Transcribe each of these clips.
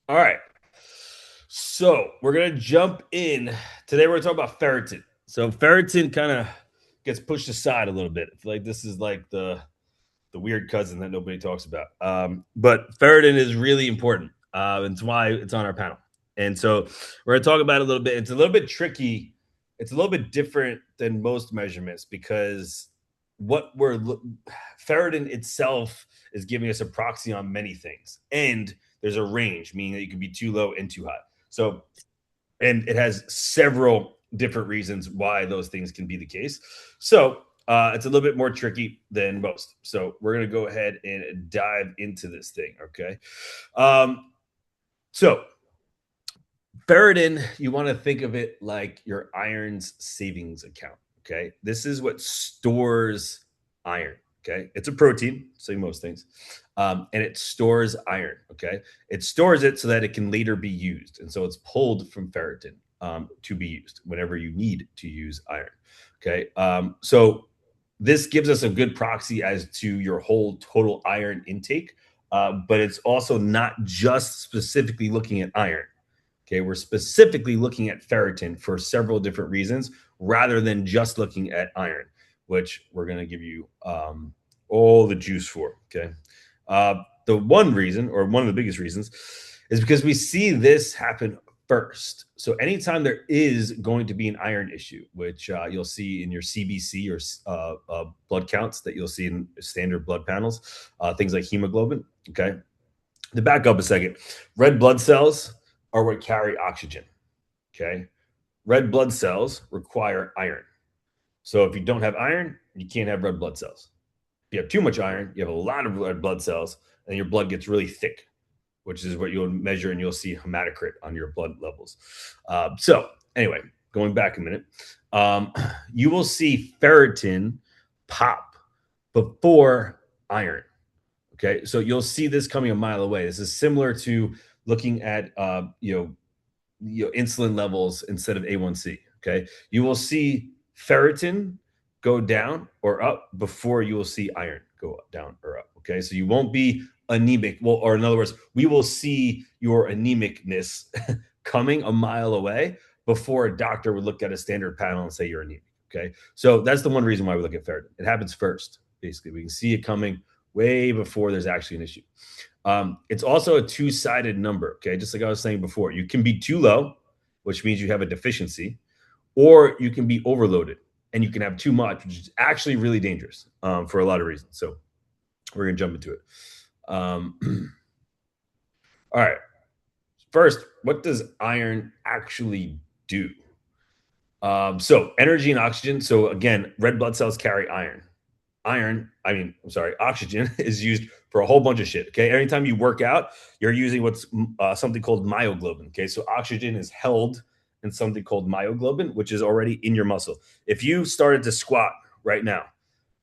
All right. So we're gonna jump in. Today we're gonna talk about ferritin. So ferritin kind of gets pushed aside a little bit. I feel like this is like the weird cousin that nobody talks about. But ferritin is really important. And it's why it's on our panel. And so we're gonna talk about it a little bit. It's a little bit tricky. It's a little bit different than most measurements because what we're ferritin itself is giving us a proxy on many things, and there's a range, meaning that you can be too low and too high. So, and it has several different reasons why those things can be the case. So, it's a little bit more tricky than most. So, we're going to go ahead and dive into this thing. Okay. Um, so, ferritin, you want to think of it like your iron's savings account. Okay. This is what stores iron. Okay. It's a protein, so most things. And it stores iron. Okay. It stores it so that it can later be used. And so it's pulled from ferritin to be used whenever you need to use iron. Okay. So this gives us a good proxy as to your whole total iron intake. But it's also not just specifically looking at iron. Okay, we're specifically looking at ferritin for several different reasons rather than just looking at iron, which we're going to give you all the juice for. Okay. The one reason, or one of the biggest reasons, is because we see this happen first. So, anytime there is going to be an iron issue, which you'll see in your CBC or blood counts that you'll see in standard blood panels, things like hemoglobin. Okay. To back up a second, red blood cells are what carry oxygen. Okay. Red blood cells require iron. So if you don't have iron, you can't have red blood cells. If you have too much iron, you have a lot of red blood cells, and your blood gets really thick, which is what you'll measure, and you'll see hematocrit on your blood levels. So anyway, going back a minute, you will see ferritin pop before iron. Okay, so you'll see this coming a mile away. This is similar to looking at insulin levels instead of A1C. Okay, you will see ferritin go down or up before you will see iron go up, down or up. Okay, so you won't be anemic. Well, or in other words, we will see your anemicness coming a mile away before a doctor would look at a standard panel and say you're anemic. Okay, so that's the one reason why we look at ferritin. It happens first. Basically, we can see it coming way before there's actually an issue. It's also a two-sided number, okay? Just like I was saying before, you can be too low, which means you have a deficiency, or you can be overloaded and you can have too much, which is actually really dangerous for a lot of reasons. So we're going to jump into it. All right. First, what does iron actually do? So energy and oxygen. So again, red blood cells carry iron. Oxygen is used for a whole bunch of shit. Okay. Anytime you work out, you're using what's something called myoglobin. Okay. So oxygen is held in something called myoglobin, which is already in your muscle. If you started to squat right now,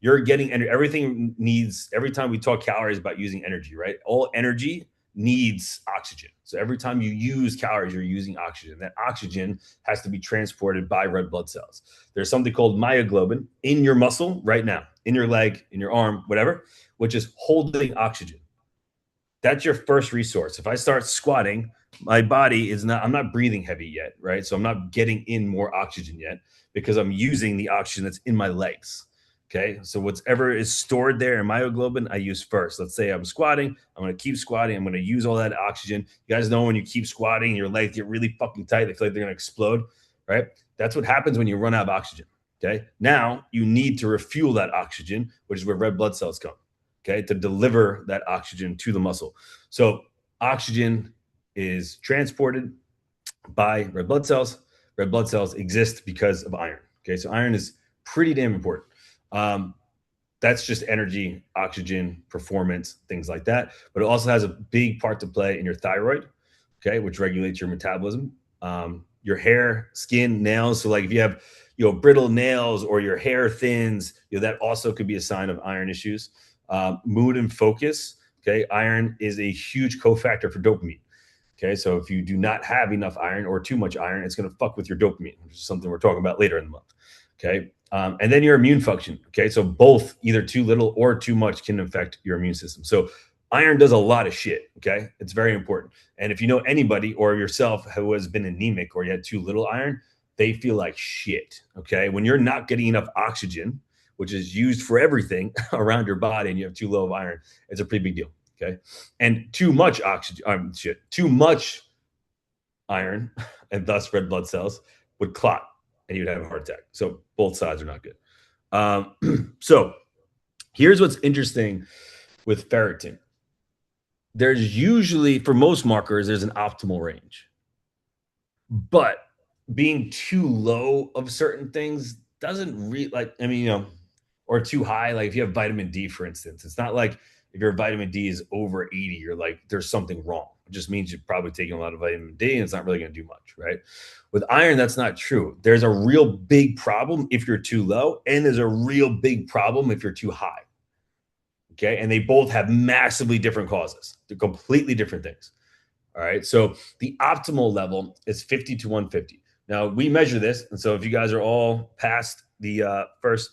you're getting everything needs, every time we talk calories about using energy, right? All energy needs oxygen. So every time you use calories, you're using oxygen. That oxygen has to be transported by red blood cells. There's something called myoglobin in your muscle right now, in your leg, in your arm, whatever, which is holding oxygen. That's your first resource. If I start squatting, my body is not, I'm not breathing heavy yet, right? So I'm not getting in more oxygen yet because I'm using the oxygen that's in my legs. Okay. So whatever is stored there in myoglobin, I use first. Let's say I'm squatting. I'm going to keep squatting. I'm going to use all that oxygen. You guys know when you keep squatting, your legs get really fucking tight. They feel like they're going to explode, right? That's what happens when you run out of oxygen. Okay. Now you need to refuel that oxygen, which is where red blood cells come. Okay. To deliver that oxygen to the muscle. So oxygen is transported by red blood cells. Red blood cells exist because of iron. Okay. So iron is pretty damn important. That's just energy, oxygen, performance, things like that. But it also has a big part to play in your thyroid, okay, which regulates your metabolism, your hair, skin, nails. So, like if you have brittle nails or your hair thins, that also could be a sign of iron issues. Mood and focus. Okay, iron is a huge cofactor for dopamine. Okay, so if you do not have enough iron or too much iron, it's going to fuck with your dopamine, which is something we're talking about later in the month. Okay. And then your immune function. Okay. So both either too little or too much can affect your immune system. So Iron does a lot of shit. Okay. It's very important. And if you know anybody or yourself who has been anemic or you had too little iron, they feel like shit. Okay. When you're not getting enough oxygen, which is used for everything around your body, and you have too low of iron, it's a pretty big deal. Okay. And too much oxygen, too much iron, and thus red blood cells would clot and you'd have a heart attack. So both sides are not good. So here's what's interesting with ferritin. There's usually, for most markers, there's an optimal range. But being too low of certain things doesn't really, like, I mean, or too high. Like if you have vitamin D, for instance, it's not like if your vitamin D is over 80, you're like, there's something wrong. It just means you're probably taking a lot of vitamin D and it's not really going to do much, right? With iron, that's not true. There's a real big problem if you're too low, and there's a real big problem if you're too high. Okay. And they both have massively different causes. They're completely different things. All right. So the optimal level is 50 to 150. Now we measure this. And so if you guys are all past the first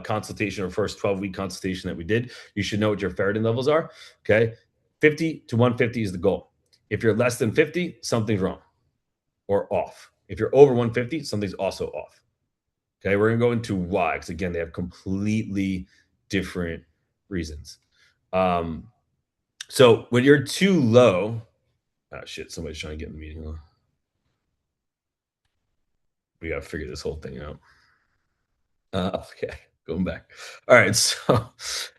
consultation or first 12-week consultation that we did, you should know what your ferritin levels are. Okay. 50 to 150 is the goal. If you're less than 50, something's wrong or off. If you're over 150, something's also off. Okay. We're going to go into why, because again, they have completely different reasons. So when you're too low, oh shit, somebody's trying to get in the meeting. We got to figure this whole thing out. Okay, going back. All right, so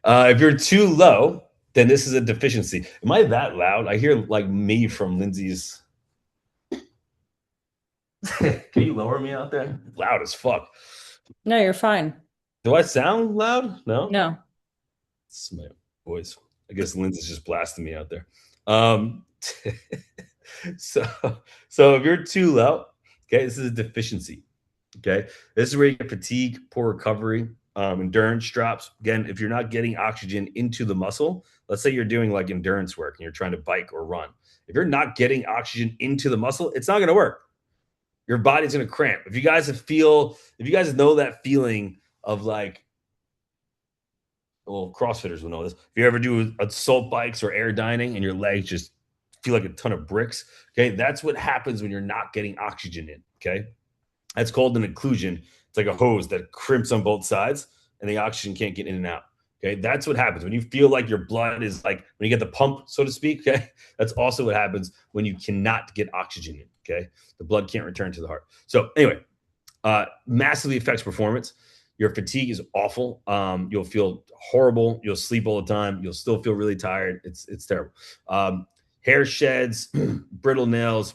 if you're too low, then this is a deficiency. Am I that loud? I hear like me from Lindsay's. Can you lower me out there? Loud as fuck. No, you're fine. Do I sound loud? No? No. It's my voice. I guess Lindsay's just blasting me out there. so if you're too low, okay, this is a deficiency. Okay, this is where you get fatigue, poor recovery, endurance drops. Again, if you're not getting oxygen into the muscle, let's say you're doing like endurance work and you're trying to bike or run. If you're not getting oxygen into the muscle, it's not going to work. Your body's going to cramp. If you guys know that feeling of like, well, CrossFitters will know this. If you ever do assault bikes or air dining and your legs just feel like a ton of bricks, okay, that's what happens when you're not getting oxygen in. Okay. That's called an occlusion. It's like a hose that crimps on both sides and the oxygen can't get in and out. Okay. That's what happens when you feel like your blood is like, when you get the pump, so to speak. Okay. That's also what happens when you cannot get oxygen in. Okay. The blood can't return to the heart. So anyway, massively affects performance. Your fatigue is awful. You'll feel horrible. You'll sleep all the time. You'll still feel really tired. It's terrible. Hair sheds, brittle nails,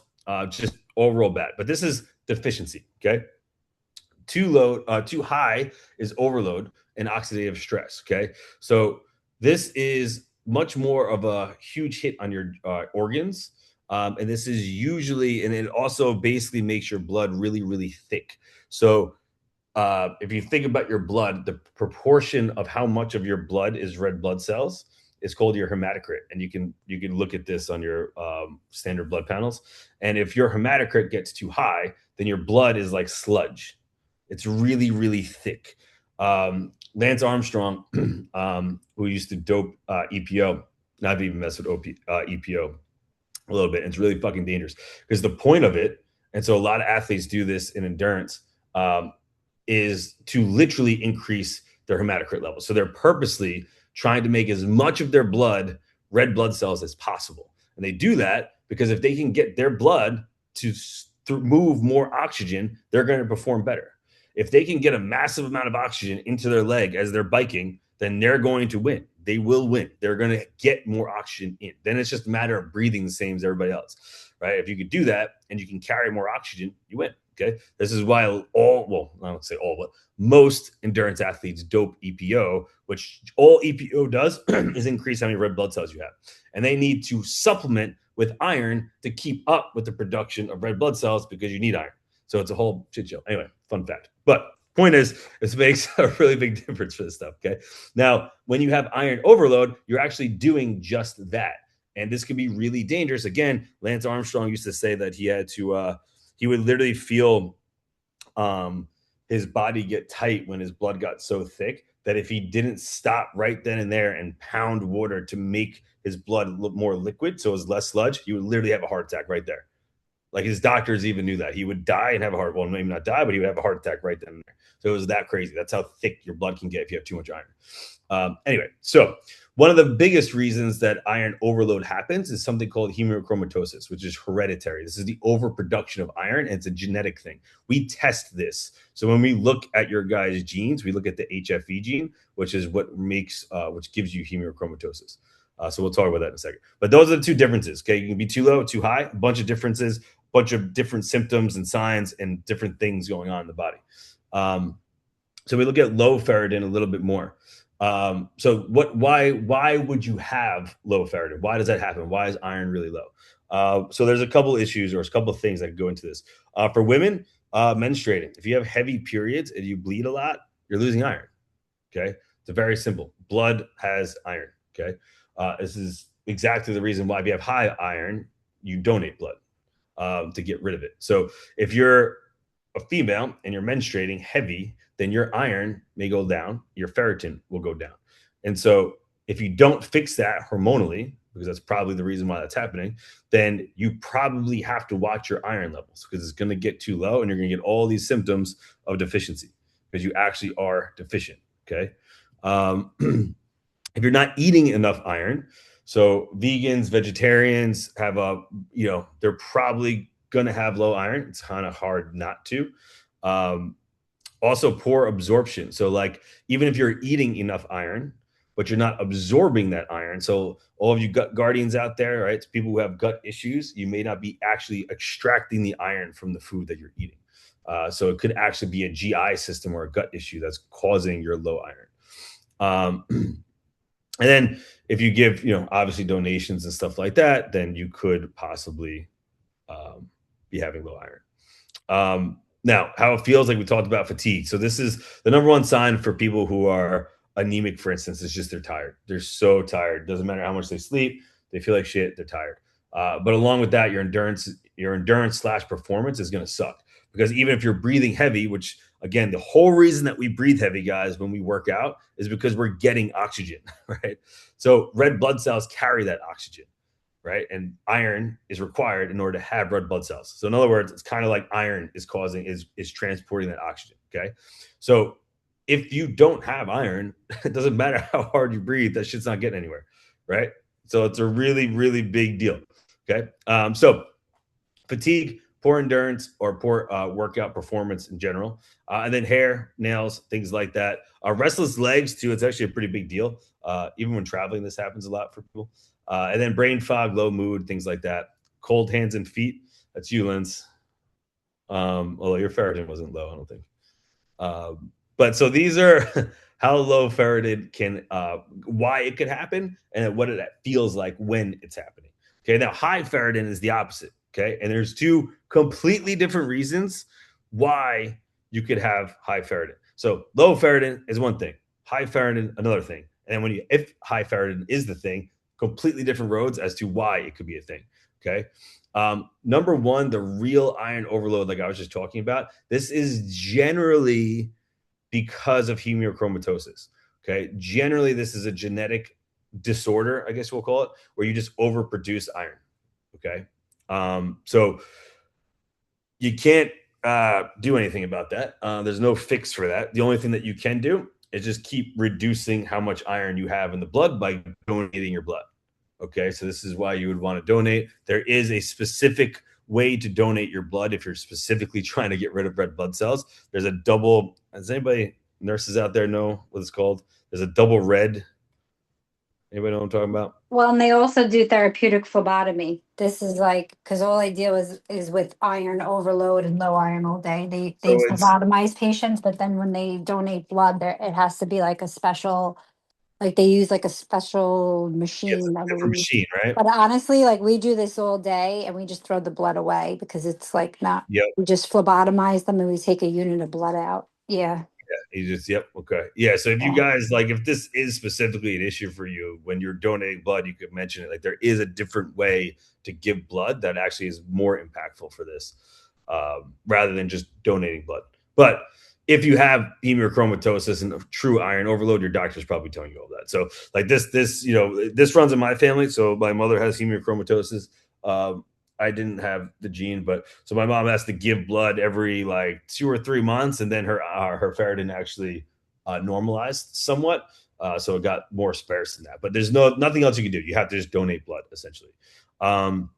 just overall bad. But this is deficiency. Okay. Too high is overload and oxidative stress. Okay. So this is much more of a huge hit on your organs. And this is usually, and it also basically makes your blood really, really thick. So if you think about your blood, the proportion of how much of your blood is red blood cells is called your hematocrit, and you can look at this on your standard blood panels. And if your hematocrit gets too high, then your blood is like sludge. It's really, really thick. Lance Armstrong, who used to dope EPO, not even mess with EPO a little bit. And it's really fucking dangerous because the point of it, and so a lot of athletes do this in endurance, is to literally increase their hematocrit level. So they're purposely trying to make as much of their blood red blood cells as possible. And they do that because if they can get their blood to move more oxygen, they're going to perform better. If they can get a massive amount of oxygen into their leg as they're biking, then they're going to win. They will win. They're going to get more oxygen in. Then it's just a matter of breathing the same as everybody else, right? If you could do that and you can carry more oxygen, you win. Okay. This is why I don't say all, but most endurance athletes dope EPO, which all EPO does is increase how many red blood cells you have. And they need to supplement with iron to keep up with the production of red blood cells because you need iron. So it's a whole shit show. Anyway, fun fact. But point is, this makes a really big difference for this stuff. Okay. Now, when you have iron overload, you're actually doing just that. And this can be really dangerous. Again, Lance Armstrong used to say that he had to, he would literally feel his body get tight when his blood got so thick that if he didn't stop right then and there and pound water to make his blood look more liquid, so it was less sludge, he would literally have a heart attack right there. Like his doctors even knew that he would die and have a heart. Well, maybe not die, but he would have a heart attack right then and there. So it was that crazy. That's how thick your blood can get if you have too much iron. Anyway, so one of the biggest reasons that iron overload happens is something called hemochromatosis, which is hereditary. This is the overproduction of iron, and it's a genetic thing. We test this. So when we look at your guys' genes, we look at the HFE gene, which is what which gives you hemochromatosis. So we'll talk about that in a second. But those are the two differences. Okay, you can be too low, too high, a bunch of differences, a bunch of different symptoms and signs and different things going on in the body. So we look at low ferritin a little bit more. Why would you have low ferritin? Why does that happen? Why is iron really low? So there's a couple issues or a couple of things that could go into this. For women, menstruating. If you have heavy periods and you bleed a lot, you're losing iron. Okay, it's very simple. Blood has iron. Okay, this is exactly the reason why if you have high iron, you donate blood to get rid of it. So if you're a female and you're menstruating heavy, then your iron may go down, your ferritin will go down. And so if you don't fix that hormonally, because that's probably the reason why that's happening, then you probably have to watch your iron levels because it's going to get too low and you're going to get all these symptoms of deficiency because you actually are deficient. Okay. If you're not eating enough iron, so vegans, vegetarians have they're probably going to have low iron. It's kind of hard not to. Also, poor absorption. So, like, even if you're eating enough iron, but you're not absorbing that iron. So, all of you gut guardians out there, right? It's people who have gut issues. You may not be actually extracting the iron from the food that you're eating. So, it could actually be a GI system or a gut issue that's causing your low iron. And then, if you give, obviously donations and stuff like that, then you could possibly be having low iron. Now, how it feels, like we talked about fatigue. So this is the number one sign for people who are anemic, for instance, is just they're tired. They're so tired. Doesn't matter how much they sleep. They feel like shit. They're tired. But along with that, your endurance/performance is going to suck because even if you're breathing heavy, which again, the whole reason that we breathe heavy, guys, when we work out is because we're getting oxygen, right? So red blood cells carry that oxygen. Right. And iron is required in order to have red blood cells. So in other words, it's kind of like iron is transporting that oxygen. Okay. So if you don't have iron, it doesn't matter how hard you breathe, that shit's not getting anywhere. Right. So it's a really, really big deal. Okay. So fatigue, poor endurance, or poor workout performance in general. And then hair, nails, things like that. Restless legs too. It's actually a pretty big deal. Even when traveling, this happens a lot for people. And then brain fog, low mood, things like that. Cold hands and feet. That's you, Linz. Although your ferritin wasn't low, I don't think. But so these are how low ferritin can, why it could happen, and what it feels like when it's happening. Okay, now high ferritin is the opposite. Okay, and there's two completely different reasons why you could have high ferritin. So low ferritin is one thing, high ferritin another thing, and then if high ferritin is the thing, completely different roads as to why it could be a thing. Okay. Number one, the real iron overload, like I was just talking about, this is generally because of hemochromatosis. Okay. Generally, this is a genetic disorder, I guess we'll call it, where you just overproduce iron. Okay. So you can't do anything about that. There's no fix for that. The only thing that you can do is just keep reducing how much iron you have in the blood by donating your blood. Okay, so this is why you would want to donate. There is a specific way to donate your blood if you're specifically trying to get rid of red blood cells. There's a double, does anybody, nurses out there know what it's called? There's a double red. Anybody know what I'm talking about? Well, and they also do therapeutic phlebotomy. This is like because all they deal is with iron overload and low iron all day. They So it's phlebotomize patients, but then when they donate blood, there it has to be like a special, like they use like a special it's machine, I a different believe. machine, right? But honestly, like we do this all day and we just throw the blood away because it's like not. Yep. We just phlebotomize them and we take a unit of blood out. Yeah. You just, yep. Okay. Yeah. So if you Yeah. guys like, if this is specifically an issue for you when you're donating blood, you could mention it. Like there is a different way to give blood that actually is more impactful for this rather than just donating blood. But if you have hemochromatosis and true iron overload, your doctor's probably telling you all that. So like this runs in my family. So my mother has hemochromatosis. Um, I didn't have the gene, but so my mom has to give blood every like 2 or 3 months, and then her ferritin actually normalized somewhat. So it got more sparse than that. But there's nothing else you can do. You have to just donate blood essentially. Um,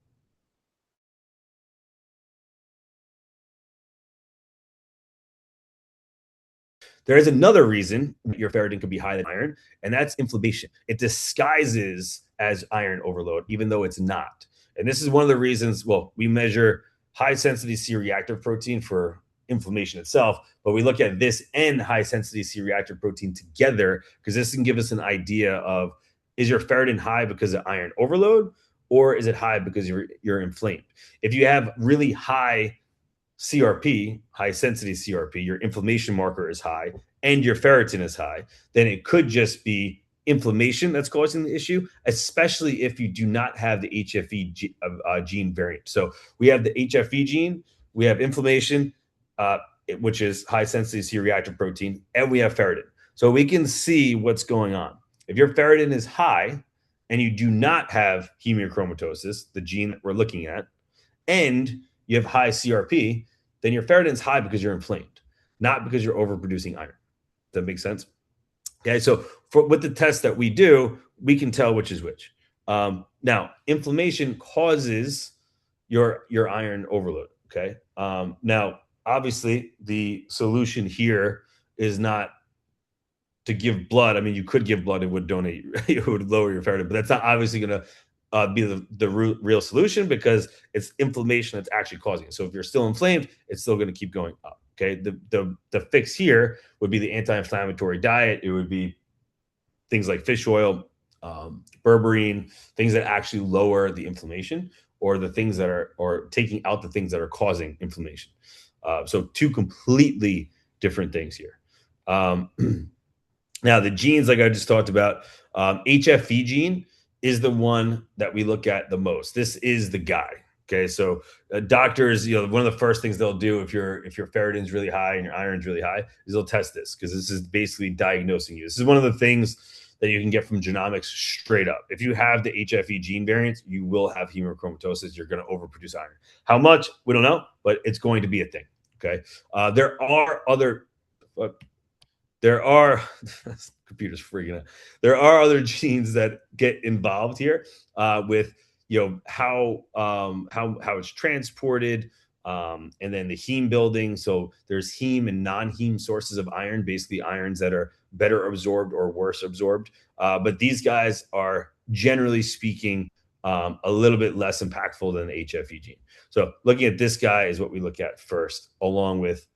There is another reason your ferritin could be higher than iron, and that's inflammation. It disguises as iron overload, even though it's not. And this is one of the reasons, well, we measure high sensitivity C reactive protein for inflammation itself, but we look at this and high sensitivity C reactive protein together because this can give us an idea of is your ferritin high because of iron overload or is it high because you're inflamed? If you have really high CRP, high sensitivity CRP, your inflammation marker is high, and your ferritin is high, then it could just be inflammation that's causing the issue, especially if you do not have the HFE gene variant. So we have the HFE gene, we have inflammation, uh, which is high sensitivity C reactive protein, and we have ferritin. So we can see what's going on. If your ferritin is high and you do not have hemochromatosis, the gene that we're looking at, and you have high CRP, then your ferritin's high because you're inflamed, not because you're overproducing iron. Does that make sense? Okay, so with the test that we do, we can tell which is which. Now, inflammation causes your iron overload. Okay. Now, obviously, the solution here is not to give blood. I mean, you could give blood; it would donate, it would lower your ferritin, but that's not obviously going to be the real solution because it's inflammation that's actually causing it. So if you're still inflamed, it's still going to keep going up. Okay, the fix here would be the anti-inflammatory diet. It would be things like fish oil, berberine, things that actually lower the inflammation, or the things that are or taking out the things that are causing inflammation. So two completely different things here. Um, Now, the genes, like I just talked about, HFE gene is the one that we look at the most. This is the guy. Okay, so doctors, one of the first things they'll do if your ferritin's really high and your iron's really high is they'll test this because this is basically diagnosing you. This is one of the things that you can get from genomics straight up. If you have the HFE gene variant, you will have hemochromatosis. You're going to overproduce iron. How much? We don't know, but it's going to be a thing. Okay, there are other. There are computer's freaking out. There are other genes that get involved here with how it's transported, and then the heme building. So there's heme and non-heme sources of iron, basically irons that are better absorbed or worse absorbed. But these guys are generally speaking a little bit less impactful than the HFE gene. So looking at this guy is what we look at first, along with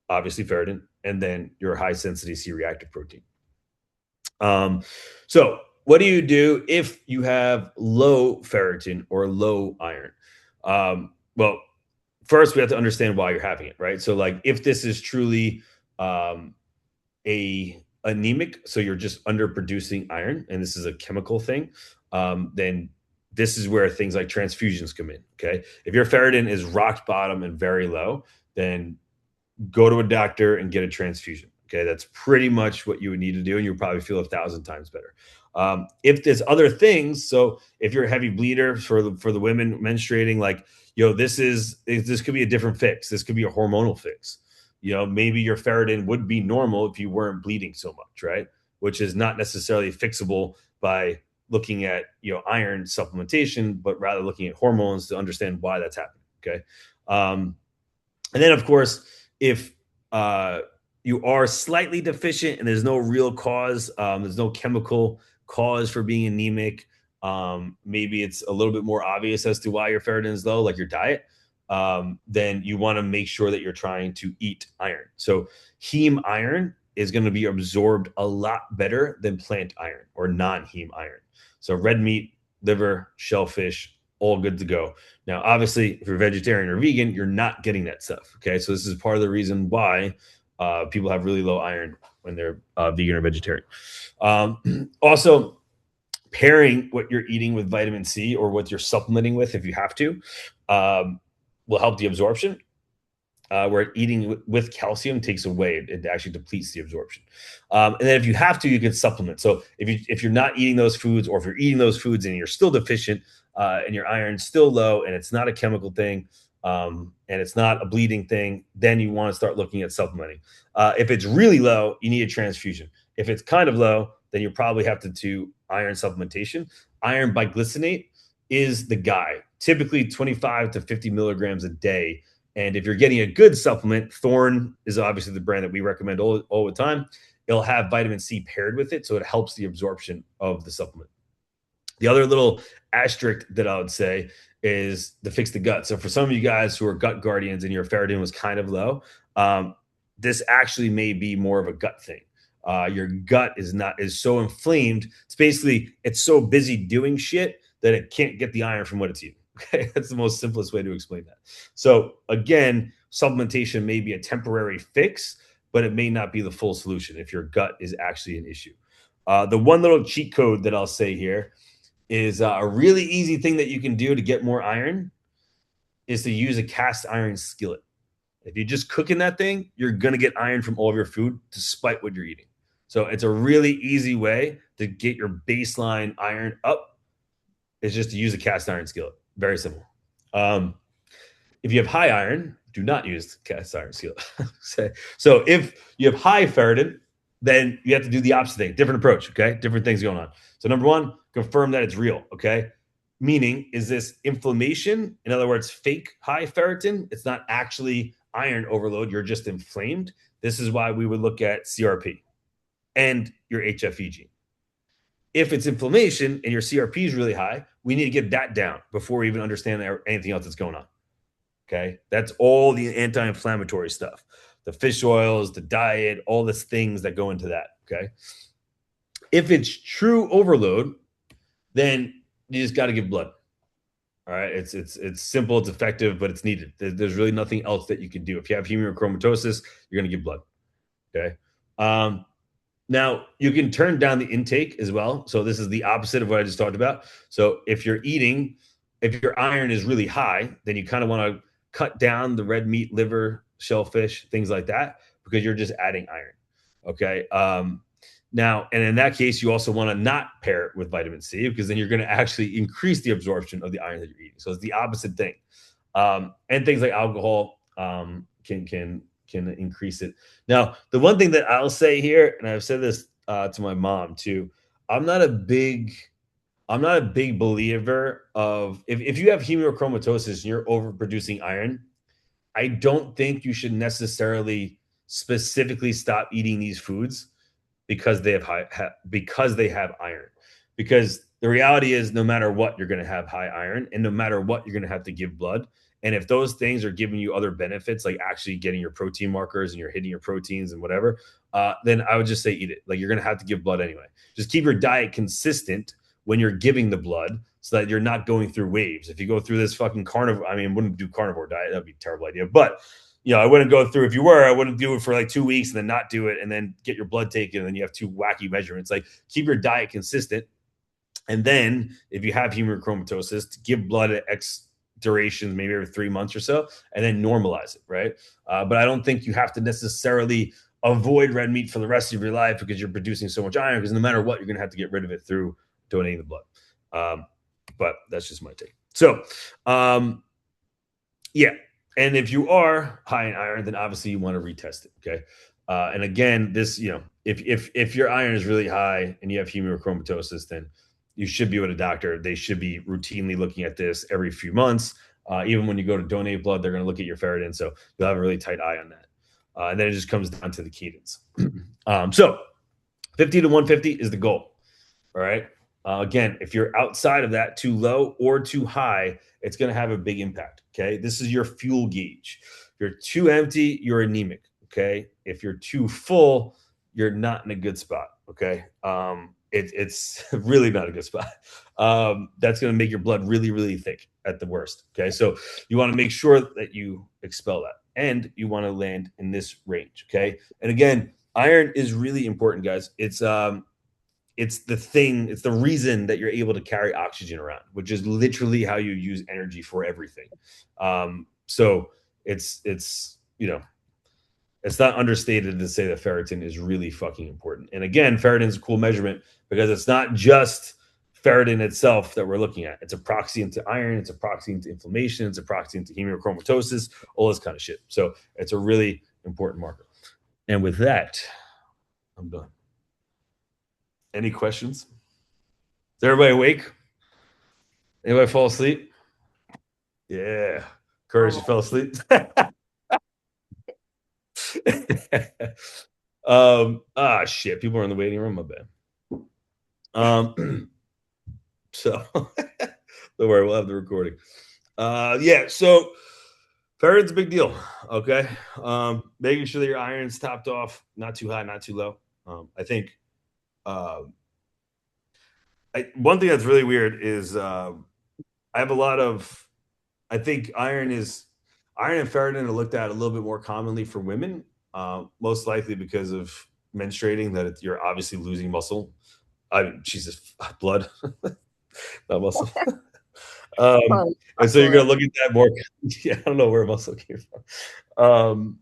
obviously ferritin, and then your high sensitivity C reactive protein. So what do you do if you have low ferritin or low iron? Well, first we have to understand why you're having it, right? So like if this is truly a anemic, so you're just underproducing iron, and this is a chemical thing, then this is where things like transfusions come in. Okay, if your ferritin is rock bottom and very low, then go to a doctor and get a transfusion. Okay, that's pretty much what you would need to do, and you'll probably feel 1,000 times better. If there's other things, so if you're a heavy bleeder for the women menstruating, like this could be a different fix. This could be a hormonal fix. Maybe your ferritin would be normal if you weren't bleeding so much, right? Which is not necessarily fixable by looking at iron supplementation, but rather looking at hormones to understand why that's happening. Okay, and then of course, if you are slightly deficient and there's no real cause, there's no chemical cause for being anemic, maybe it's a little bit more obvious as to why your ferritin is low, like your diet, then you want to make sure that you're trying to eat iron. So heme iron is going to be absorbed a lot better than plant iron or non-heme iron. So red meat, liver, shellfish, all good to go. Now, obviously, if you're vegetarian or vegan, you're not getting that stuff. Okay, so this is part of the reason why people have really low iron when they're vegan or vegetarian. Also, pairing what you're eating with vitamin C or what you're supplementing with, if you have to, will help the absorption. where eating with calcium takes away. It actually depletes the absorption. And then if you have to, you can supplement. So if you're not eating those foods, or if you're eating those foods and you're still deficient, and your iron's still low, and it's not a chemical thing, and it's not a bleeding thing, then you want to start looking at supplementing. If it's really low, you need a transfusion. If it's kind of low, then you probably have to do iron supplementation. Iron biglycinate is the guy, typically 25 to 50 milligrams a day. And if you're getting a good supplement, Thorne is obviously the brand that we recommend all the time. It'll have vitamin C paired with it, so it helps the absorption of the supplement. The other little asterisk that I would say is to fix the gut. So for some of you guys who are gut guardians and your ferritin was kind of low, this actually may be more of a gut thing. Your gut is so inflamed. It's so busy doing shit that it can't get the iron from what it's eating. Okay, that's the most simplest way to explain that. So again, supplementation may be a temporary fix, but it may not be the full solution if your gut is actually an issue. The one little cheat code that I'll say here is a really easy thing that you can do to get more iron is to use a cast iron skillet. If you're just cooking that thing, you're going to get iron from all of your food despite what you're eating. So it's a really easy way to get your baseline iron up, is just to use a cast iron skillet. Very simple. If you have high iron, do not use cast iron skillet. So if you have high ferritin, then you have to do the opposite thing. Different approach, okay? Different things going on. So number one, confirm that it's real, okay? Meaning, is this inflammation? In other words, fake high ferritin. It's not actually iron overload. You're just inflamed. This is why we would look at CRP and your HFE gene. If it's inflammation and your CRP is really high, we need to get that down before we even understand anything else that's going on. Okay. That's all the anti-inflammatory stuff, the fish oils, the diet, all the things that go into that. Okay. If it's true overload, then you just got to give blood. All right. It's simple, it's effective, but it's needed. There's really nothing else that you can do. If you have hemochromatosis, you're going to give blood. Okay. Now you can turn down the intake as well. So this is the opposite of what I just talked about. So if your iron is really high, then you kind of want to cut down the red meat, liver, shellfish, things like that, because you're just adding iron. Okay. Now, and in that case, you also want to not pair it with vitamin C, because then you're going to actually increase the absorption of the iron that you're eating. So it's the opposite thing. And things like alcohol can increase it. Now, the one thing that I'll say here, and I've said this to my mom too, I'm not a big believer of, if you have hemochromatosis and you're overproducing iron, I don't think you should necessarily specifically stop eating these foods because they have iron. Because the reality is, no matter what, you're going to have high iron, and no matter what, you're going to have to give blood. And if those things are giving you other benefits, like actually getting your protein markers and you're hitting your proteins and whatever, then I would just say eat it. Like, you're going to have to give blood anyway. Just keep your diet consistent when you're giving the blood, so that you're not going through waves. If you go through this fucking carnivore, I wouldn't do carnivore diet. That'd be a terrible idea. But, I wouldn't go through, if you were, I wouldn't do it for like 2 weeks and then not do it and then get your blood taken and then you have two wacky measurements. Like, keep your diet consistent. And then if you have hemochromatosis, give blood at X durations, maybe every 3 months or so, and then normalize it, right? But I don't think you have to necessarily avoid red meat for the rest of your life because you're producing so much iron, because no matter what, you're going to have to get rid of it through donating the blood. But that's just my take. So, yeah. And if you are high in iron, then obviously you want to retest it. Okay. And again, this, if your iron is really high and you have hemochromatosis, then you should be with a doctor. They should be routinely looking at this every few months. Even when you go to donate blood, they're going to look at your ferritin. So you'll have a really tight eye on that. And then it just comes down to the cadence. So 50 to 150 is the goal. All right. Again, if you're outside of that, too low or too high, it's going to have a big impact. Okay. This is your fuel gauge. If you're too empty, you're anemic. Okay. If you're too full, you're not in a good spot. Okay. It's really not a good spot. That's going to make your blood really, really thick at the worst. Okay. So you want to make sure that you expel that, and you want to land in this range. Okay. And again, iron is really important, guys. It's the reason that you're able to carry oxygen around, which is literally how you use energy for everything. So it's you know, it's not understated to say that ferritin is really fucking important. And again, ferritin is a cool measurement because it's not just ferritin itself that we're looking at. It's a proxy into iron, it's a proxy into inflammation, it's a proxy into hemochromatosis, all this kind of shit. So it's a really important marker. And with that, I'm done. Any questions? Is everybody awake? Anybody fall asleep? Yeah. Curtis, you fell asleep? Shit. People are in the waiting room. My bad. So don't worry, we'll have the recording. Yeah, so ferritin's a big deal. Okay. Making sure that your iron's topped off, not too high, not too low. I think one thing that's really weird is I have a lot of I think iron and ferritin are looked at a little bit more commonly for women, most likely because of menstruating. That you're obviously losing muscle. Jesus, blood, not muscle. Well, And so you're going to look at that more. Yeah, I don't know where muscle came from.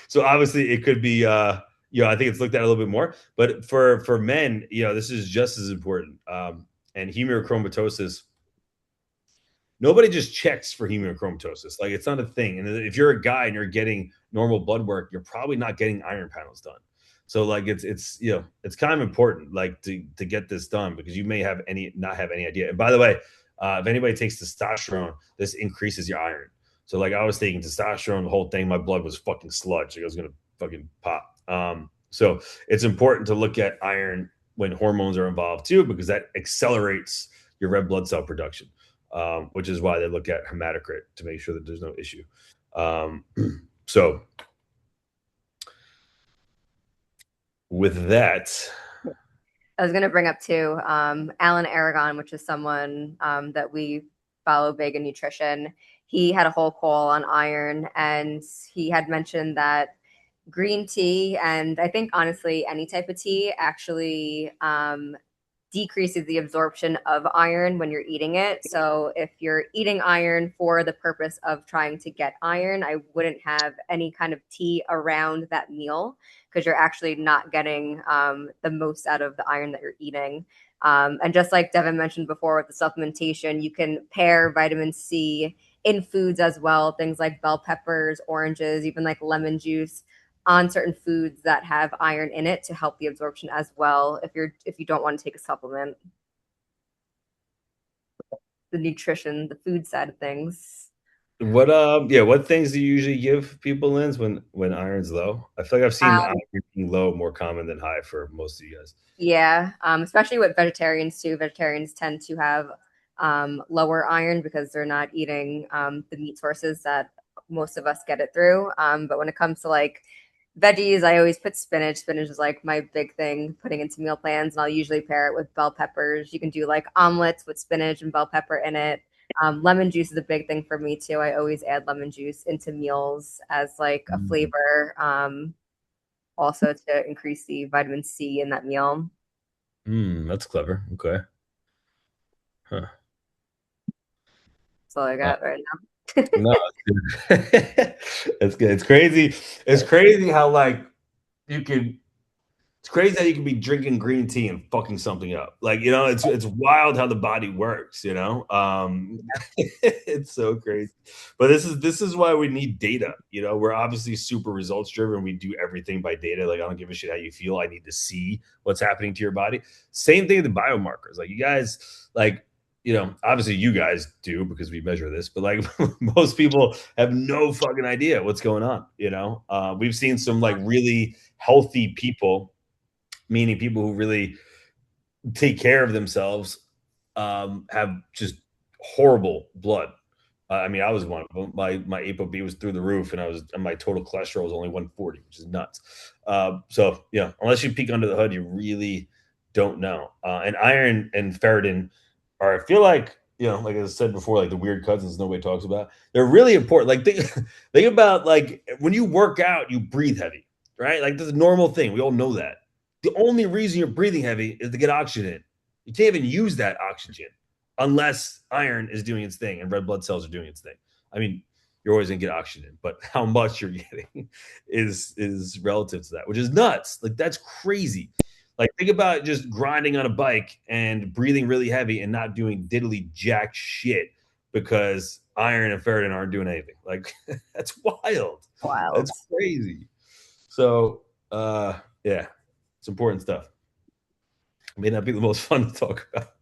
So obviously it could be. I think it's looked at a little bit more. But for men, this is just as important. And hemochromatosis, nobody just checks for hemochromatosis. Like, it's not a thing. And if you're a guy and you're getting normal blood work, you're probably not getting iron panels done. So like it's kind of important, like, to get this done, because you may not have any idea. And by the way, if anybody takes testosterone, this increases your iron. So like, I was taking testosterone, the whole thing, my blood was fucking sludge. Like, I was gonna fucking pop. So it's important to look at iron when hormones are involved too, because that accelerates your red blood cell production. Which is why they look at hematocrit to make sure that there's no issue. So with that, I was going to bring up too, Alan Aragon, which is someone that we follow big in nutrition. He had a whole call on iron, and he had mentioned that green tea, and I think honestly any type of tea, actually decreases the absorption of iron when you're eating it. So if you're eating iron for the purpose of trying to get iron, I wouldn't have any kind of tea around that meal, because you're actually not getting the most out of the iron that you're eating. And just like Devin mentioned before with the supplementation, you can pair vitamin C in foods as well. Things like bell peppers, oranges, even like lemon juice on certain foods that have iron in it to help the absorption as well, if you don't want to take a supplement. The nutrition, the food side of things. what things do you usually give people, Lens, when iron's low? I feel like I've seen iron being low more common than high for most of you guys. Yeah, especially with vegetarians too. Vegetarians tend to have lower iron because they're not eating the meat sources that most of us get it through. But when it comes to like veggies, I always put spinach. Spinach is like my big thing putting into meal plans, and I'll usually pair it with bell peppers. You can do like omelets with spinach and bell pepper in it. Lemon juice is a big thing for me too. I always add lemon juice into meals as like a flavor, also to increase the vitamin C in that meal. That's clever. Okay. Huh. That's all I got right now. No, it's good. It's crazy. It's crazy how, like, it's crazy how you can be drinking green tea and fucking something up. Like, it's wild how the body works, it's so crazy. But this is why we need data. We're obviously super results driven. We do everything by data. Like, I don't give a shit how you feel. I need to see what's happening to your body. Same thing with the biomarkers. Like, you guys, like, obviously you guys do because we measure this, but like most people have no fucking idea what's going on. We've seen some like really healthy people, meaning people who really take care of themselves, have just horrible blood. I mean, I was one of them. My ApoB was through the roof, and my total cholesterol was only 140, which is nuts. So unless you peek under the hood, you really don't know. And iron and ferritin are, I feel like, like I said before, like the weird cousins nobody talks about. They're really important. Like, think about, like, when you work out, you breathe heavy, right? Like, this is a normal thing. We all know that. The only reason you're breathing heavy is to get oxygen in. You can't even use that oxygen unless iron is doing its thing and red blood cells are doing its thing. I mean, you're always gonna get oxygen, but how much you're getting is relative to that, which is nuts. Like that's crazy. Like think about just grinding on a bike and breathing really heavy and not doing diddly jack shit because iron and ferritin aren't doing anything. Like that's wild. Wild. That's crazy. So yeah, it's important stuff. May not be the most fun to talk about.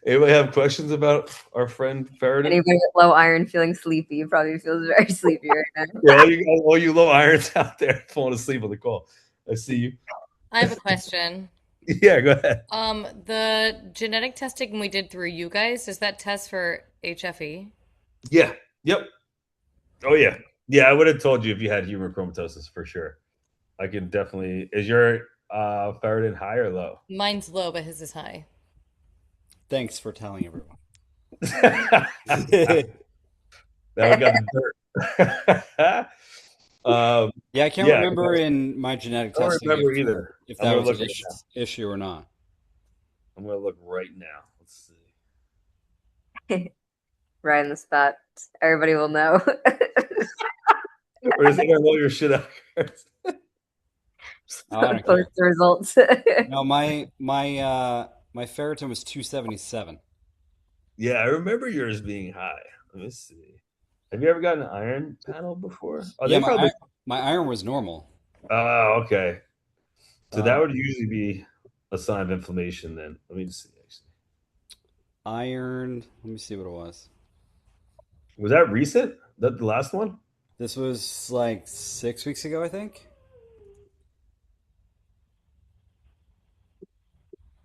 Anybody have questions about our friend Ferritin? Anybody with low iron feeling sleepy probably feels very sleepy right now. Yeah, all you low irons out there falling asleep on the call. I see you. I have a question. Yeah, go ahead. The genetic testing we did through you guys, does that test for HFE? Yeah. Yep. Oh yeah. Yeah, I would have told you if you had human chromatosis for sure. I can definitely. Is your ferritin high or low? Mine's low, but his is high. Thanks for telling everyone. Now we got the dirt. Yeah, I can't remember in my genetic I don't testing remember either. if I'm that gonna was look an right issue or not. I'm gonna look right now. Let's see. Right on the spot. Everybody will know. Or is it gonna blow your shit out? Oh, I don't care. Post the results. No, my ferritin was 277. Yeah, I remember yours being high. Let me see. Have you ever gotten an iron panel before? Oh, Yeah, they probably. my iron was normal. Oh, okay. So that would usually be a sign of inflammation. Then let me just see. Actually, iron. Let me see what it was. Was that recent? That the last one? This was like 6 weeks ago, I think.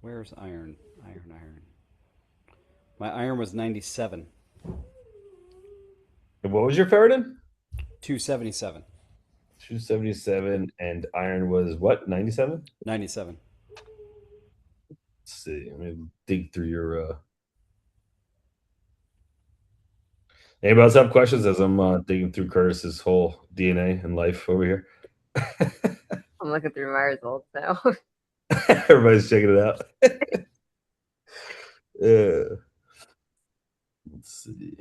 Where's iron? Iron. My iron was 97. And what was your ferritin? 277. 277, and iron was what? 97. 97. Let's see. Let me dig through your. Anybody else have questions as I'm digging through Curtis's whole DNA and life over here? I'm looking through my results now. Everybody's checking it out. Let's see.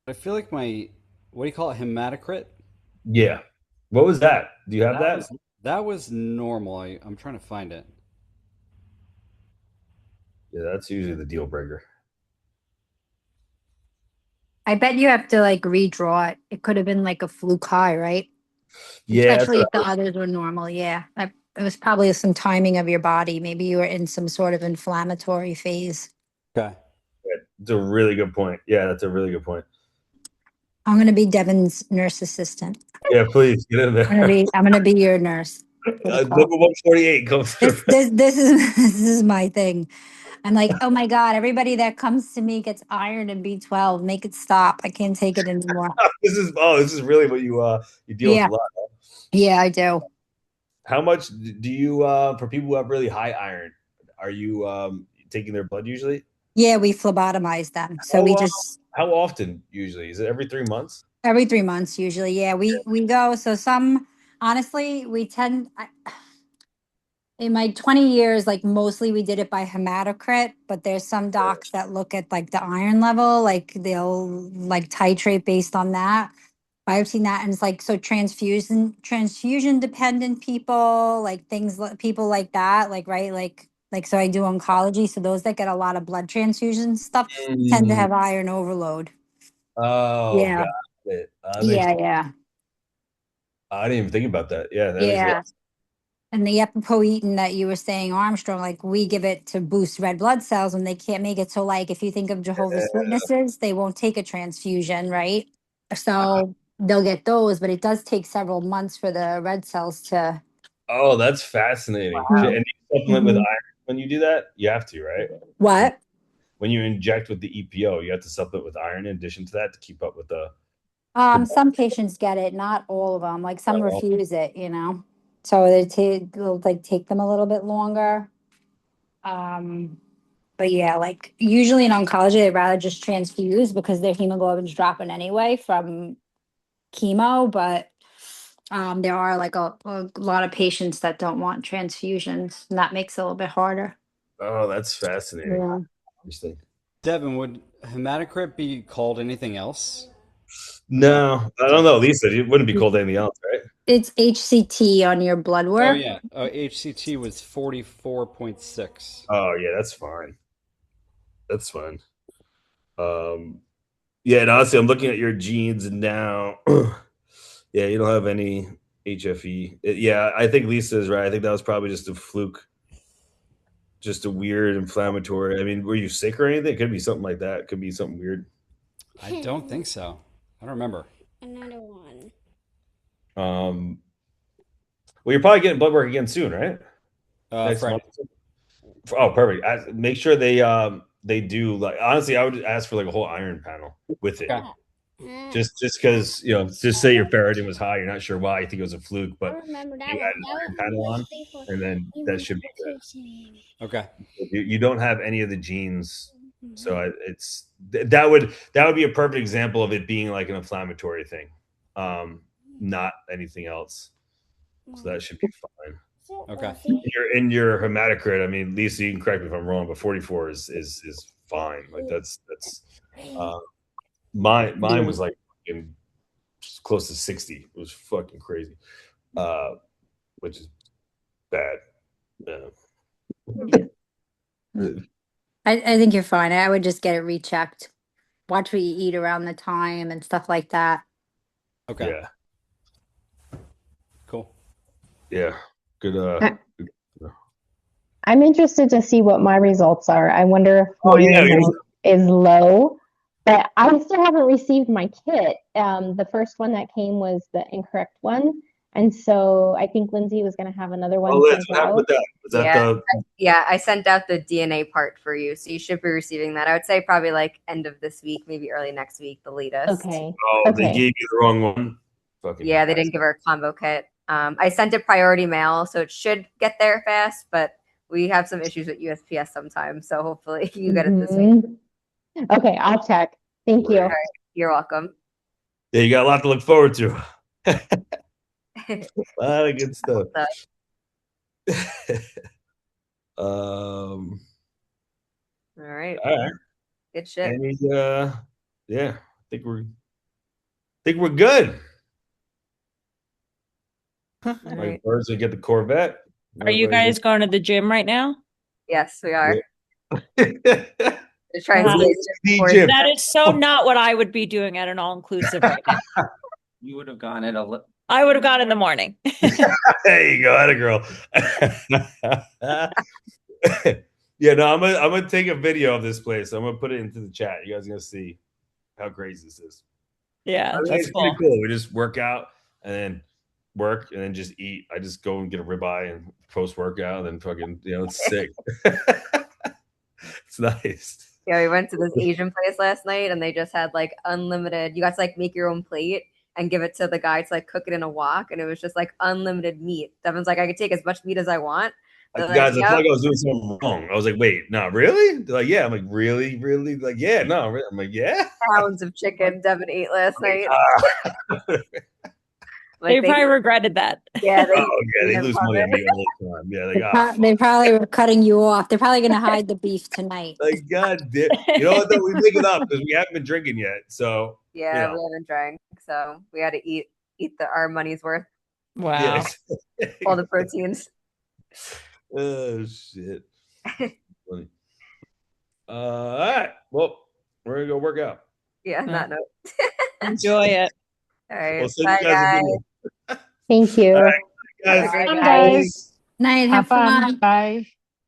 I feel like my, what do you call it, hematocrit? Yeah. What was that? Do you have that? That was normal. I'm trying to find it. Yeah, that's usually the deal breaker. I bet you have to like redraw it. It could have been like a fluke high, right? Yeah. Especially if the others were normal. Yeah. It was probably some timing of your body. Maybe you were in some sort of inflammatory phase. Okay. It's a really good point. Yeah, that's a really good point. I'm going to be Devin's nurse assistant. Yeah, please get in there. I'm going to be your nurse. Number 148 comes through. This is my thing. I'm like, oh my God, everybody that comes to me gets iron and B12. Make it stop. I can't take it anymore. This is really what you deal with a lot. Huh? Yeah, I do. How much do you for people who have really high iron, are you taking their blood usually? Yeah, we phlebotomize them. So we just how often usually? Is it every 3 months? Every 3 months usually. Yeah, we go. So some honestly, in my 20 years, like mostly we did it by hematocrit, but there's some docs that look at like the iron level, like they'll like titrate based on that. I've seen that, and it's like so transfusion dependent people, like people like that, like right, like so I do oncology, so those that get a lot of blood transfusion stuff tend to have iron overload. Oh, Yeah. got it. Yeah. I didn't even think about that. Yeah, that makes Yeah. And the epipoetin that you were saying, Armstrong, like we give it to boost red blood cells when they can't make it. So like if you think of Jehovah's Witnesses, they won't take a transfusion, right? So they'll get those, but it does take several months for the red cells to. Oh, that's fascinating. Wow. And you supplement with iron when you do that? You have to, right? What? When you inject with the EPO, you have to supplement with iron in addition to that to keep up with the. Some patients get it, not all of them. Like some refuse it, So it'll like take them a little bit longer. But yeah, like usually in oncology, they'd rather just transfuse because their hemoglobin's dropping anyway from chemo. But there are like a lot of patients that don't want transfusions, and that makes it a little bit harder. Oh, that's fascinating. Yeah. Interesting. Devin, would hematocrit be called anything else? No, I don't know. Lisa, it wouldn't be called anything else, right? It's HCT on your blood work. Oh yeah, HCT was 44.6. Oh yeah, that's fine. That's fine. Yeah, and honestly, I'm looking at your genes now. Yeah, you don't have any HFE. Yeah, I think Lisa is right. I think that was probably just a fluke, just a weird inflammatory. I mean, were you sick or anything? It could be something like that. It could be something weird. I don't think so. I don't remember. Another one. Well, you're probably getting blood work again soon, right? Next Friday. month. Oh, perfect. Make sure they do, like, honestly, I would ask for like a whole iron panel with it. Okay. Just because, just say your ferritin was high, you're not sure why, you think it was a fluke, but I remember that you one. add an iron panel on, and then that should be good. Okay. You don't have any of the genes, so that would be a perfect example of it being like an inflammatory thing, not anything else. So that should be fine. Okay. In your hematocrit, I mean, Lisa, you can correct me if I'm wrong, but 44 is fine. Like that's mine was like close to 60. It was fucking crazy, which is bad. I think you're fine. I would just get it rechecked. Watch what you eat around the time and stuff like that. Okay. Yeah. Cool. Yeah. Good. I'm interested to see what my results are. I wonder if mine is low, but I still haven't received my kit. The first one that came was the incorrect one. And so I think Lindsay was going to have another one sent out. I sent out the DNA part for you, so you should be receiving that. I would say probably like end of this week, maybe early next week, the latest. Okay. Oh, they gave you the wrong one? Yeah, they didn't give her a combo kit. I sent it priority mail, so it should get there fast, but we have some issues with USPS sometimes, so hopefully you get it this week. Okay, I'll check. Thank you. All right, you're welcome. Yeah, you got a lot to look forward to. A lot of good stuff. All right. Good shit. Yeah, I think we're good. Like birds will get the Corvette. Are you guys going to the gym right now? Yes, we are. That is so not what I would be doing at an all-inclusive right now. You would have gone at I would have gone in the morning. There you go, atta girl. Yeah, no, I'm gonna take a video of this place. I'm gonna put it into the chat. You guys are gonna see how crazy this is. Yeah, it's pretty cool. We just work out and then work and then just eat. I just go and get a ribeye and post workout and then fucking, it's sick. It's nice. Yeah, we went to this Asian place last night and they just had like unlimited. You got to like make your own plate and give it to the guy to like cook it in a wok, and it was just like unlimited meat. Devin's like, I could take as much meat as I want. Guys, I felt like I was doing something wrong. I was like, wait, no, really? They're like, yeah. I'm like, really? Like, yeah, no. Really? I'm like, yeah. Pounds of chicken Devin ate last night. They probably regretted that. Yeah. They lose money on me all the time. Yeah, they probably were cutting you off. They're probably going to hide the beef tonight. Like, God damn. You know what, though? We make it up because we haven't been drinking yet. So yeah, we haven't drank. So we had to eat our money's worth. Wow. Yeah. All the proteins. Oh, shit. Funny. All right. Well, we're going to go work out. Yeah, on that note. Enjoy it. All right. Well, bye, guys. Thank you. All right, guys. Bye, guys. Night. Have fun. Bye.